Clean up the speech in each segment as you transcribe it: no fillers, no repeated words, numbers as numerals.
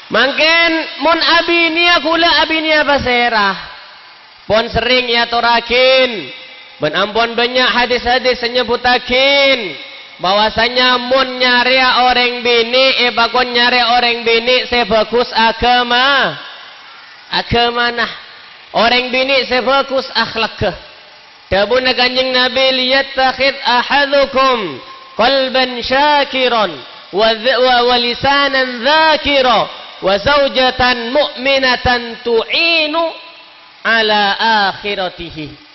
Mangken mun abinia kula abinia baserah. Pon sering ya torakin. Ben ampun banyak hadis-hadis menyebutakin bahwasanya mun nyari orang bini bakon nyari orang bini sebagus agama. Agama nah. Orang bini sebagus akhlak. Dabun kanjeng Nabi liyattakhid ahadukum qalban syakiran wa lisanan dzakira wa zaujatan mu'minatan tu'inu ala akhiratihi.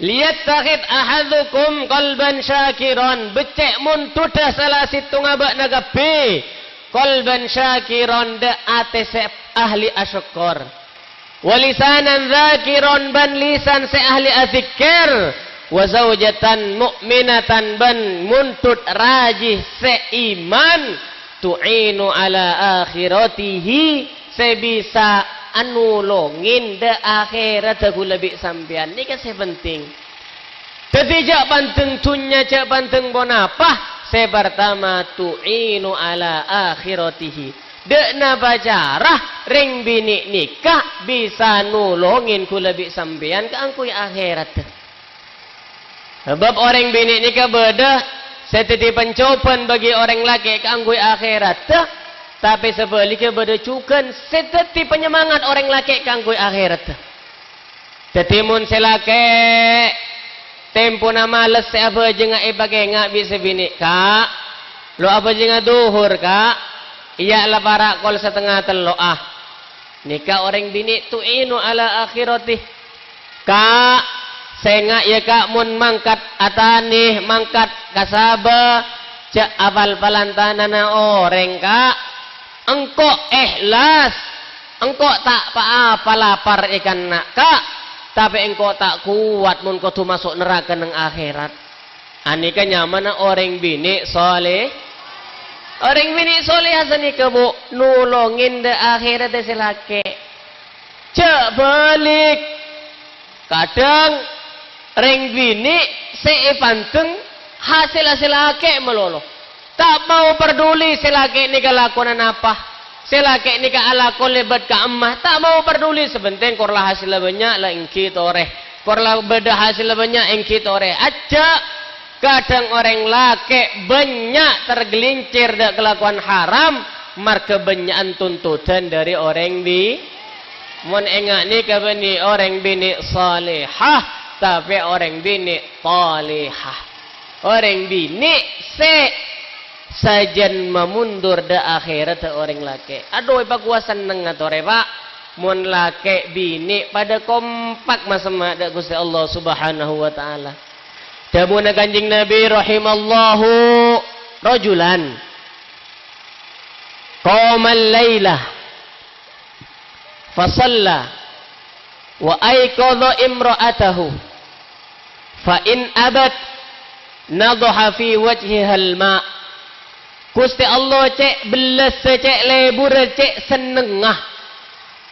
Liyattakhid ahadukum qalban syakiran, becek mun tudah salah situ ngabak nagapi qalban syakiran de ate ahli asyukur, wa lisanan dzakiran ban lisan se ahli azikir, wa zaujatan mu'minatan ban muntut rajih se iman, tu'inu ala akhiratihi sebisa anulongin de akhirat aku lebih sampean. Ini kan saya penting. Tetijak banteng tunya cak banteng bonapa saya pertama tu'inu ala akhiratihi. Dek na bajarah ring bini nikah bisa nulongin ku lebih sampean ke angkui akhirat. Sebab orang bini nikah beda saya titipan coban bagi orang laki ke angkui akhirat. Tapi sebaliknya berdecukan seteti penyemangat orang laki kanggui akhirat. Tetimun selake tempo na males se apa jenga ibage nga bisa bini ka. Lo apa jenga duhur ka. Iya la para kol setengah telo Nikah orang bini tu'inu ala akhirati. Ka senga ya ka mun mangkat atani mangkat kasaba cak apal palantanana orang ka. Engkau ikhlas, engkau tak apa lapar ikan nak kak, tapi engkau tak kuat mun kau tu masuk neraka nang akhirat. Anika nyaman orang bini soleh, orang bini soleh asani kebu nulongin de akhirat de selake. Cek balik, kadang orang bini seipanteng hasil lake melolo. Tak mau peduli selaki ni kelakuan apa. Selaki ni kalakon lebat ke emak. Tak mau peduli sebentar korlah hasil banyak lah engki toreh. Korlah beda hasil banyak engki toreh. Aja kadang orang laki banyak tergelincir dak kelakuan haram. Marke banyak tuntutan dari orang bi. Mun engak ni kabani orang bini salihah. Tapi orang bini talihah. Orang bini sajan memundur da akhirat orang laki. Aduh pak gua seneng atore pak. Mun laki bini pada kompak masama da Gusti Allah Subhanahu wa taala. Damun kanjeng Nabi rahimallahu rajulan qamal lailah fa shalla wa ayqadha imra'atahu fa in abat nadha fi wajhiha al-ma'. Gusti Allah cek belas cek lebur cek senengah.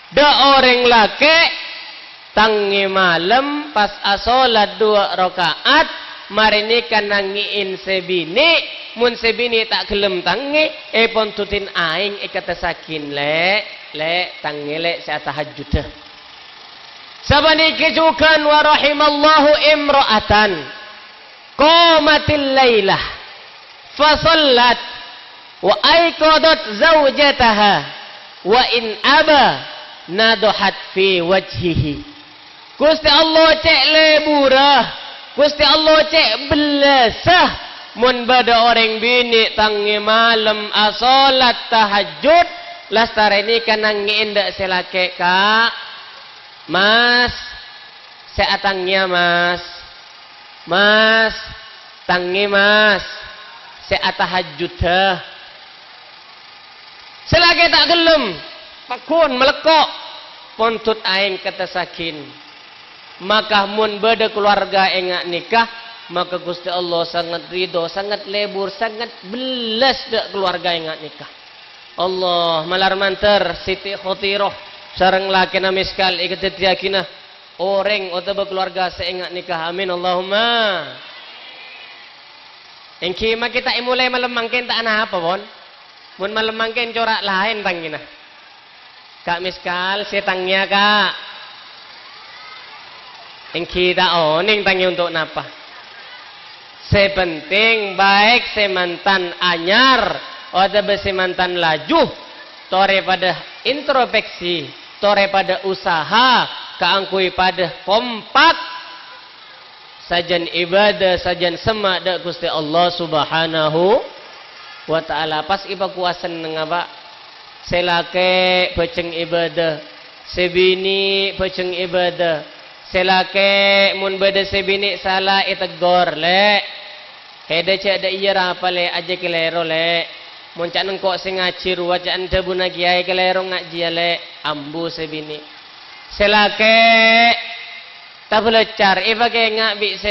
Da orang laki tangi malam pas asolat 2 rakaat marini kan nangiin sebini mun sebini tak gelem tangi pon tutin aing kata sakin le tangi le sa tahajud. Sabani kejukan wa rahimallahu imra'atan qamatil lailah fa sallat wa ayqadat zawjataha wa in aba nadohat fi wajhihi. Gusti Allah cek leburah, Gusti Allah cek belasah mun bada orang bini tangi malam asolat tahajud lastareni kanangiin dak selake ka mas seatangnya mas tangi mas seatahajud dah. Selagi tak gelem pakun melekok pontut aing kata sakin. Maka mun beda keluarga engak nikah maka Gusti Allah sangat ridho, sangat lebur, sangat belas dak keluarga engak nikah. Allah malar manter Siti Khotiroh sareng laki na miskal ikat yakinah orang atau keluarga seengat nikah. Amin Allahumma. Engki mah kita imulai malam mangkin tak ana apa pon. Mun malam mangken corak lain tangina. Kak Miskal, setangnya kak. Yang kita oning tangi untuk napa? Sepenting baik semantan anyar, atau semantan laju, tore pada introspeksi, tore pada usaha, kaangkui pada kompak, sajan ibadah, sajan semak dak Gusti Allah Subhanahu wa ta'ala. Pas iba kuasan ngapa? Selake peceng ibadah, sebini peceng ibadah, selake mun beda sebini salah itegor le, hede cak ada iya rapa le aja kelero le, mun cak nengkok sing ngaji ruwa cak anda buna kiai kelero ngaji le, ambu sebini, selake tak belajar, iba ke ngak bi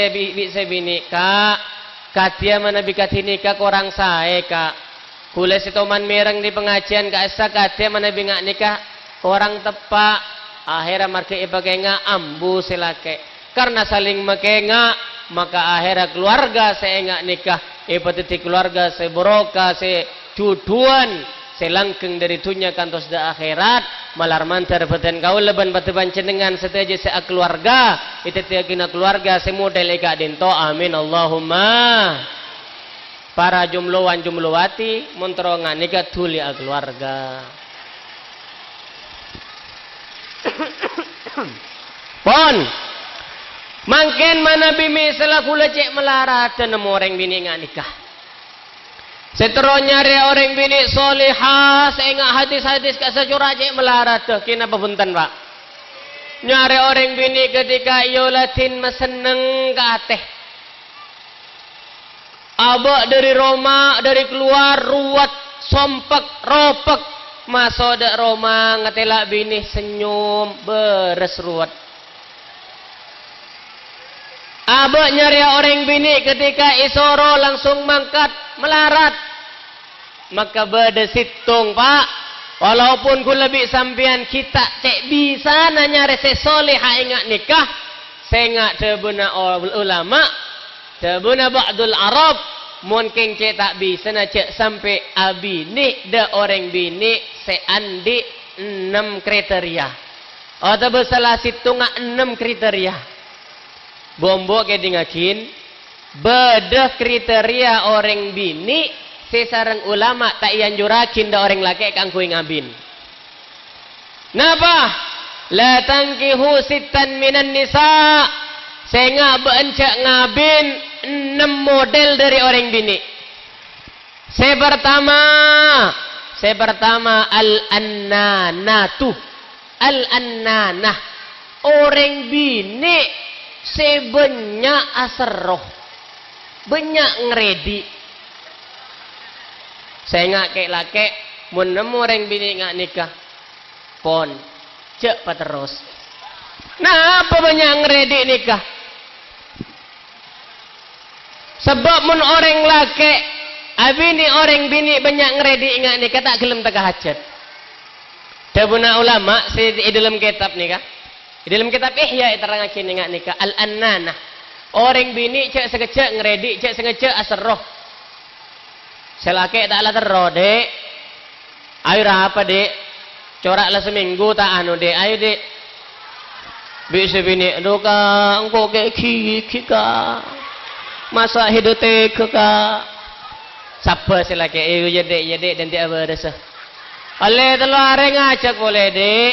sebini kak, katia mana bi katini kak orang sae kak. Kule si toman mereng di pengajian ka asa kate mana bingak nikah orang tepak akhirnya marke ibagenga ambu silake karena saling makenga maka akhirnya keluarga seenga nikah ipatiti keluarga seboroka se tuduan selangkeng dari dunia kantos da akhirat malar mantar beten kau leban batu pancenengan seteja se keluarga itu tiakina keluarga se model eka dento amin Allahumma. Para jumlawan jumlawati monterongan nikah tuli keluarga. Pon, mangken mana bimi selaku lecek melarat dan orang bini ngak nikah. Seteronya re orang bini solihah, saya ngak hadis-hadis kasa curah cek melarat tuh. Kina pebuntan pak. Nyari orang bini ketika iolatin meseneng ke ateh. Abak dari Roma, dari keluar, ruwat, sompek, ropek. Masuk dak Roma, ngetelak bini senyum, beres ruwat. Abak nyari orang bini ketika isoro langsung mangkat, melarat. Maka beda situng pak. Walaupun ku lebih sampian kita cek bisa nyari sesolihah ingat nikah. Sengak tebuna ulama. Tabuna ba'dul Arab mungkin cek tak bisa na cek sampai abini da orang bini seandi 6 kriteria. Atau bersalah situnga 6 kriteria. Bombo ke dingakin beda kriteria orang bini sesarang ulama tak ian jurakin da orang laki kang kuing abin. Napa? La tankihu sittan minan nisa. Saya berencak ngabin 6 model dari orang bini. Saya pertama al-annanatu. Al-annanah. Orang bini sebanyak asroh. Banyak ngeredi. Saya ngak laki menemu orang bini ngak nikah. Pon. Cek terus. Nah, apa banyak ngeredi nikah? Sebab mun orang laki, abini orang bini banyak ngeredi ingat nikah tak gelem tak hajat. Tabuna ulama di dalam kitab nikah. Di dalam kitab Ihya iterangakeun ingat nikah al-annanah. Orang bini cek sekecek ngeredi, cek sekecek asroh. Selaki tak lah terro, Dek. Ayo apa, Dek? Coraklah seminggu tak anu, Dek. Ayo, Dek. Bisa bini, aduh kak, engkau kayak kiki kak. Masa hidup teka kak. Siapa sih laki? Ya dek, dan dia beres. Oleh telu hari ngajak boleh dek.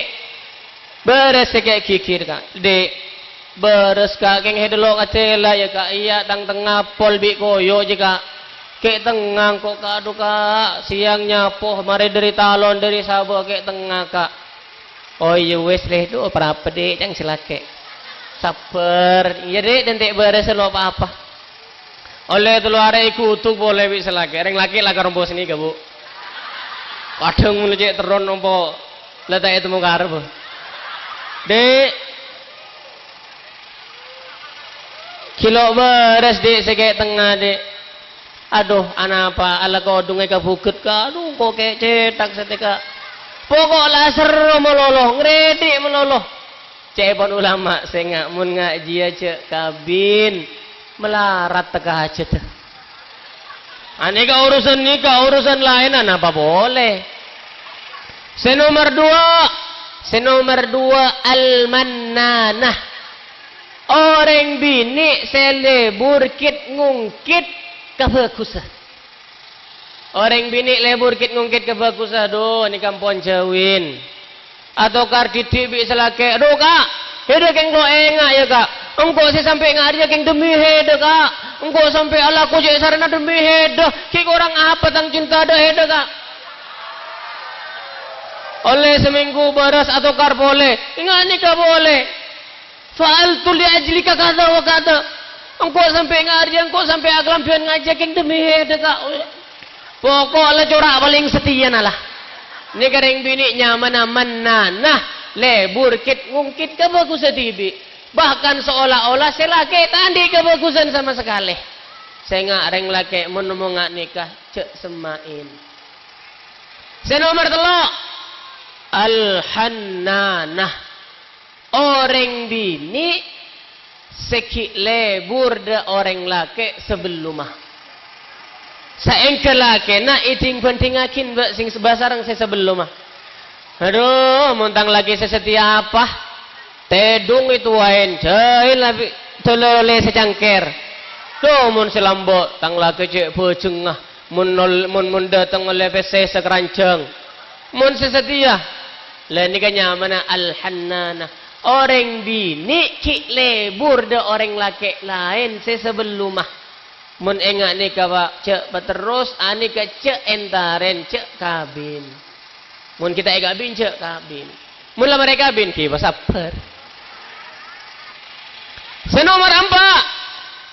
Beres kayak kiki kak. Dek, beres kak. Keng hidup lo kacela ya kak. Iya, tang tengah pol bi koyo jika. Kayak tengah kok kak, aduh kak. Siangnya poh, mari dari talon dari sabo kayak tengah kak. Oh iya wes leh itu apa dek, yang silake. Sabar, iya dek, dan dek beres lo apa-apa. Oleh telu hari ikutu boleh bisa lagi. Orang laki lah karombo sini bu. Kadang mulai cek teron nompo letak itu muka arep. Dek, kilo beres dek sekek tengah dek. Aduh, anak apa? Ala kau dungai kabukut ka. Aduh, kok kayak cetak setika. Pokoklah seru meloloh, ngeredi meloloh. Cepon ulama saya nggak mun ngaji aja kabin. Melarat teka hajat. Anika urusan nikah, urusan lain apa boleh. Senomor dua al-mannanah. Orang bini selebur kit ngungkit kebagusan. Orang bini lebur kit ngungkit kebagusan. Duh, ini kampung jawin. Atau kardidik bi selake. Duh kak, hede keng lo engak ya kak. Engkau si sampai ngari keng demi hede kak. Engkau sampai Allah ku jadi sarana demi hede. Kik orang apa tang cinta ada hede kak. Oleh seminggu beras atau kar boleh. Ingat nikah boleh. Soal tu li ajlika kata wa kata. Engkau sampai ngari, engkau sampai aglampian ngajakin demi hede kak. Pokoknya corak paling setia nalah. Ini kering bini nyaman nah lebur kit ngungkit kebagusan tibi. Bahkan seolah-olah selaki tandi kebagusan sama sekali. Saya ngareng laki menemungak nikah cek semain. Senomor telok al-hannanah. Orang bini sekik lebur de orang laki sebelumah. Saengke laki nak iting pentingakin sing sebasarang saya sebelumah. Aduh, montang lagi sesetia apa? Tedung itu wain, jahil lebih telole secangker. Tuh mun selambok tang laki cek bojengah, mun datang oleh PC sekeranjang. Mun sesetia, lain kanya mana al-hannana. Orang bini ki lebur de orang laki lain saya sebelumah. Mun enggak nikah pak cek terus anika cek entaren cek kabin. Mun kita kabin cek kabin. Mun lah mereka kabin kita sabar.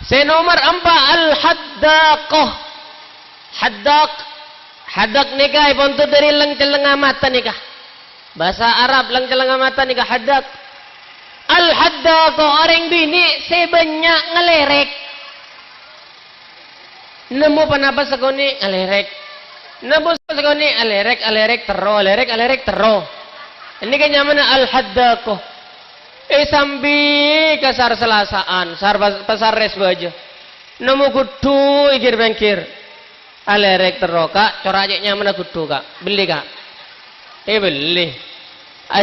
Senomor empat al-haddaqah. Haddak nikah ipontu dari lang celengah mata nikah. Bahasa Arab lang celengah mata nikah haddak. Al-haddaqah orang bini sebanyak ngelerek. Nemu panapa sekoni alerek. Nemu sekoni alerek tero. Ini kan namanya al-haddaqah. Sambi kasar selasaan, pasar res baja. Nemu kudu ikir bengkir. Alerek tero kak, corajeknya mana kudu kak. Beli kak. Beli.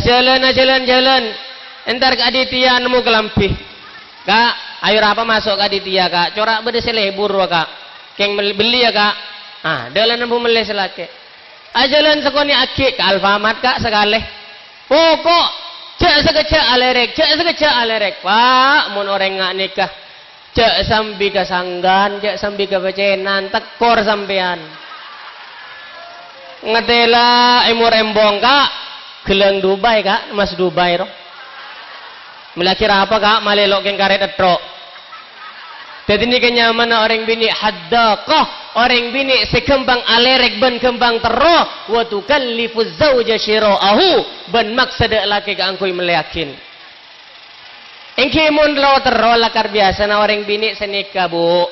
Jalan. Entar ke Aditya nemu kelampi. Kak, ayo apa masuk ke Aditya kak. Corak berde selebur kak. Keng beli ya kak. Dalam nampu melih selake. Ajalan sekoni akik ke Alfamart kak sekali. Pokok cek sekecak alerek. Pak, mun orang ngak nikah. Cek sambil ke sanggan, cek sambil ke becenan, tekor sampean. Ngetela emur embong kak. Geleng Dubai kak, mas Dubai roh. Melakir apa kak? Malelok keng karet etrok. Jadi ini kenyaman orang bini haddaqah. Orang bini sekembang alerek ben kembang tero. Wa tukallifu zawja syira'ahu. Ben maksud laki ke angkui meleakin. Engki mun lo tero lakar biasa na orang bini senikah bu.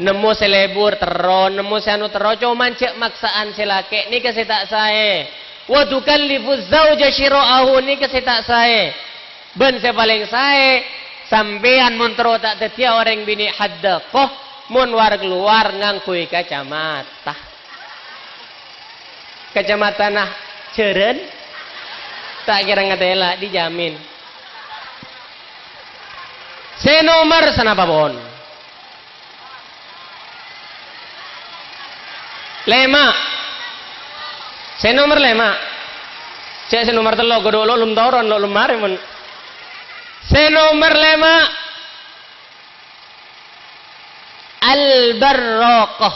Nemu selebur tero. Nemu seanu tero. Cuman cek maksaan selake. Ni kasih tak saya. Wa tukallifu zawja syira'ahu. Ni kasih tak saya. Ben saya paling saya. Sampean mun tero tak tetia orang bini haddaqah mun war keluar ngangkui kacamata. Kacamata nah ceren tak kira ngatela dijamin. Senomor sanapa bon. Lema. Senomor lema. Cek senomor telo godolo lum toron lo lumare mun. Senomor 5 al-barraqah.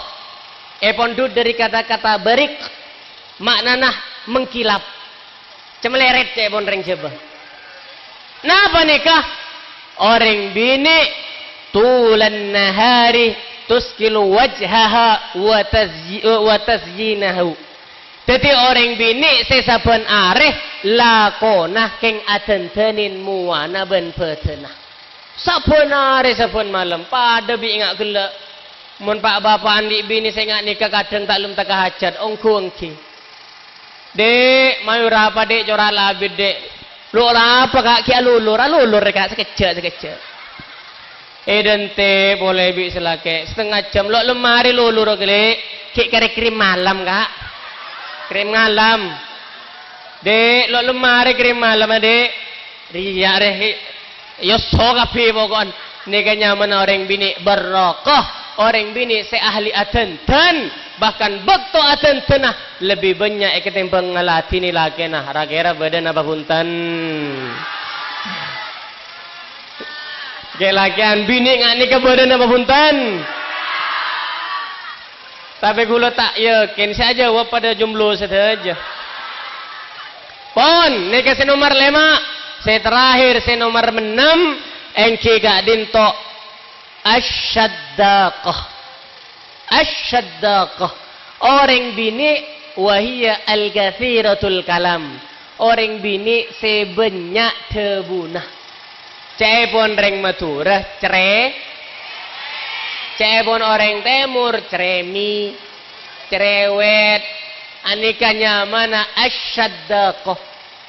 Pondu dari kata-kata barik maknana mengkilap. Cemeleret cek pon reng coba. Napa nikah? Orang bini tulan nahari tuskilu wajhaha wa tazyinahu. Jadi orang bini sesaben areh lakonah keng atentenin muana ben petenah. Saben areh saben malam pada bi ngak gelak. Mun pak bapak andi bini saya ngak nikah kadang tak lum tak hajat ongku ongki. Dek, mayu apa dek corak labid dek. Lu apa kak kia lulur kak sekejap. Edente boleh bi selake setengah jam lo lemari lulu ro kele kek kare krim malam kak krim malam dek lo lemari krim malam dek riya reh yo so kapi pokon nega nyaman orang bini barokah orang bini se ahli atentan bahkan bekto atentanah lebih banyak ketimbang ngalati ni laki nah rakira badan apa punten kelakian bini ngak nikah badan apa punten tapi gula tak yakin saja wah pada jomblo saja pon nikah si nomor 5 saya terakhir si nomor 6 engki gak dinto asyadaqah orang bini wahia al-kathiratul kalam orang bini sebanyak tebunah cepon reng maturah cepon orang timur ceremi cerewet anikanya mana asyadaqah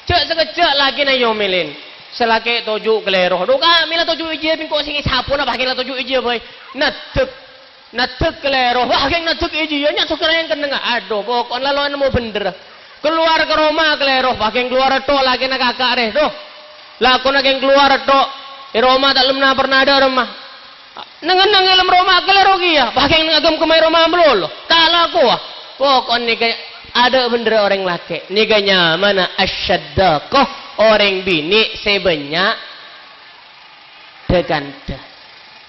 cek sekejap lagi na yomelin selake toju keleroh doka mila toju ije pingko singi sapu na bagian toju ije boy natuk keleroh bagian natuk ije ya nyatuk keren kenenga aduh pokok laluan mau bener keluar ke rumah keleroh bagian keluar to lagi na kakak deh tuh lakon lagi keluar to di rumah tak lemna pernah ada rumah nengen dalam rumah keleroh ya bagian ngagam kemai rumah belum tak laku pokok ni ada bener orang laki niganya mana asyadaqah orang bini sebanyak deganda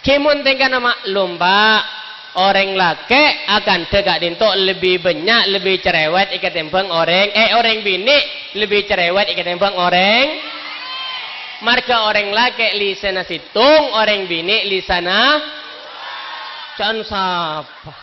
kimun tingkan nama lomba orang laki akan tegak dinto lebih banyak lebih cerewet ikat tembang orang bini lebih cerewet ikat tembang orang marka orang laki lisana situng orang bini lisana can sapa